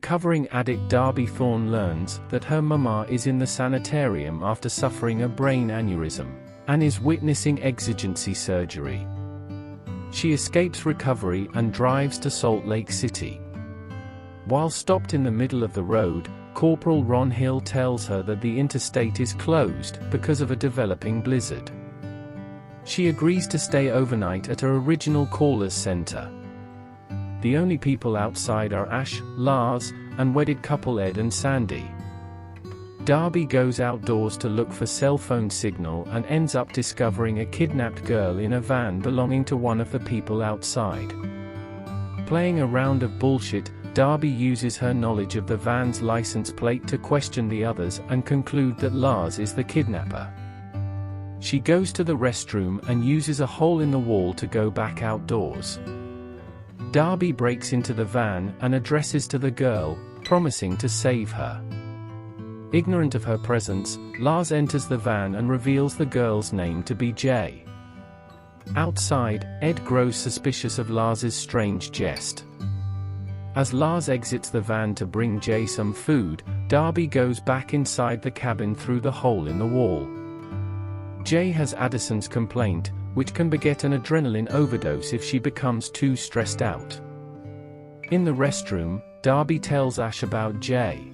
recovering addict Darby Thorne learns that her mama is in the sanitarium after suffering a brain aneurysm, and is witnessing exigency surgery. She escapes recovery and drives to Salt Lake City. While stopped in the middle of the road, Corporal Ron Hill tells her that the interstate is closed because of a developing blizzard. She agrees to stay overnight at her original caller's center. The only people outside are Ash, Lars, and wedded couple Ed and Sandy. Darby goes outdoors to look for cell phone signal and ends up discovering a kidnapped girl in a van belonging to one of the people outside. Playing a round of bullshit, Darby uses her knowledge of the van's license plate to question the others and conclude that Lars is the kidnapper. She goes to the restroom and uses a hole in the wall to go back outdoors. Darby breaks into the van and addresses to the girl, promising to save her. Ignorant of her presence, Lars enters the van and reveals the girl's name to be Jay. Outside, Ed grows suspicious of Lars's strange jest. As Lars exits the van to bring Jay some food, Darby goes back inside the cabin through the hole in the wall. Jay has Addison's complaint, which can beget an adrenaline overdose if she becomes too stressed out. In the restroom, Darby tells Ash about Jay.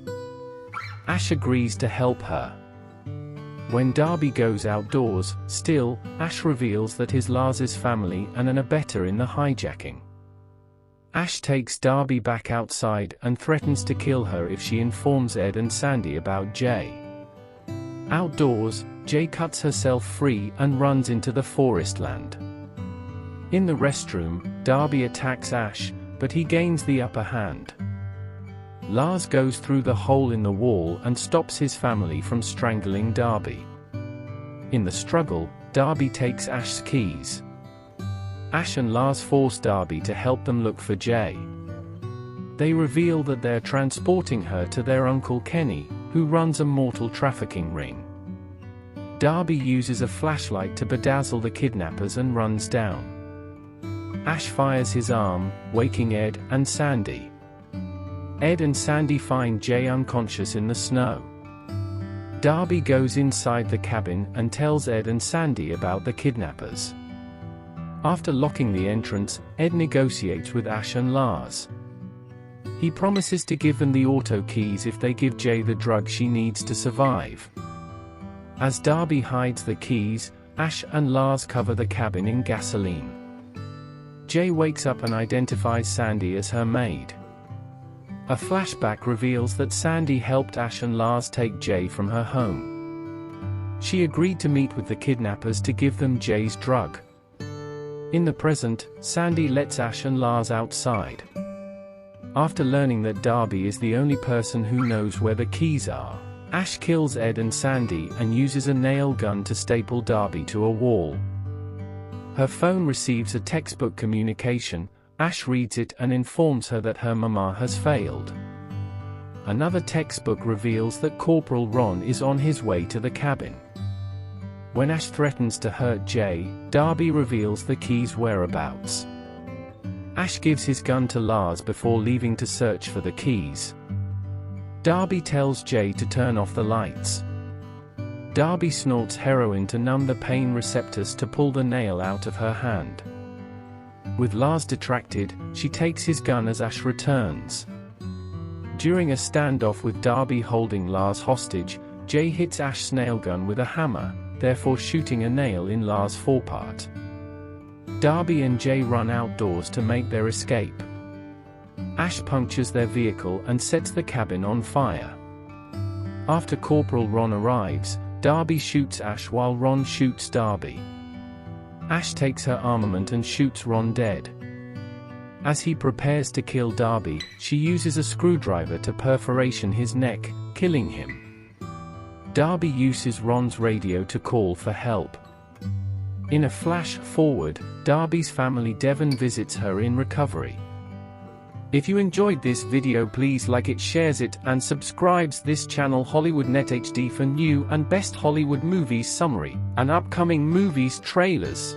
Ash agrees to help her. When Darby goes outdoors, still, Ash reveals that he's Lars's family and an abettor in the hijacking. Ash takes Darby back outside and threatens to kill her if she informs Ed and Sandy about Jay. Outdoors, Jay cuts herself free and runs into the forest land. In the restroom, Darby attacks Ash, but he gains the upper hand. Lars goes through the hole in the wall and stops his family from strangling Darby. In the struggle, Darby takes Ash's keys. Ash and Lars force Darby to help them look for Jay. They reveal that they're transporting her to their uncle Kenny, who runs a mortal trafficking ring. Darby uses a flashlight to bedazzle the kidnappers and runs down. Ash fires his arm, waking Ed and Sandy. Ed and Sandy find Jay unconscious in the snow. Darby goes inside the cabin and tells Ed and Sandy about the kidnappers. After locking the entrance, Ed negotiates with Ash and Lars. He promises to give them the auto keys if they give Jay the drug she needs to survive. As Darby hides the keys, Ash and Lars cover the cabin in gasoline. Jay wakes up and identifies Sandy as her maid. A flashback reveals that Sandy helped Ash and Lars take Jay from her home. She agreed to meet with the kidnappers to give them Jay's drug. In the present, Sandy lets Ash and Lars outside. After learning that Darby is the only person who knows where the keys are, Ash kills Ed and Sandy and uses a nail gun to staple Darby to a wall. Her phone receives a textbook communication. Ash reads it and informs her that her mama has failed. Another textbook reveals that Corporal Ron is on his way to the cabin. When Ash threatens to hurt Jay, Darby reveals the keys' whereabouts. Ash gives his gun to Lars before leaving to search for the keys. Darby tells Jay to turn off the lights. Darby snorts heroin to numb the pain receptors to pull the nail out of her hand. With Lars detracted, she takes his gun as Ash returns. During a standoff with Darby holding Lars hostage, Jay hits Ash's nail gun with a hammer, therefore shooting a nail in Lars' forepart. Darby and Jay run outdoors to make their escape. Ash punctures their vehicle and sets the cabin on fire. After Corporal Ron arrives, Darby shoots Ash while Ron shoots Darby. Ash takes her armament and shoots Ron dead. As he prepares to kill Darby, she uses a screwdriver to perforation his neck, killing him. Darby uses Ron's radio to call for help. In a flash forward, Darby's family Devon visits her in recovery. If you enjoyed this video, please like it, shares it, and subscribes this channel Hollywood NetHD for new and best Hollywood movies summary and upcoming movies trailers.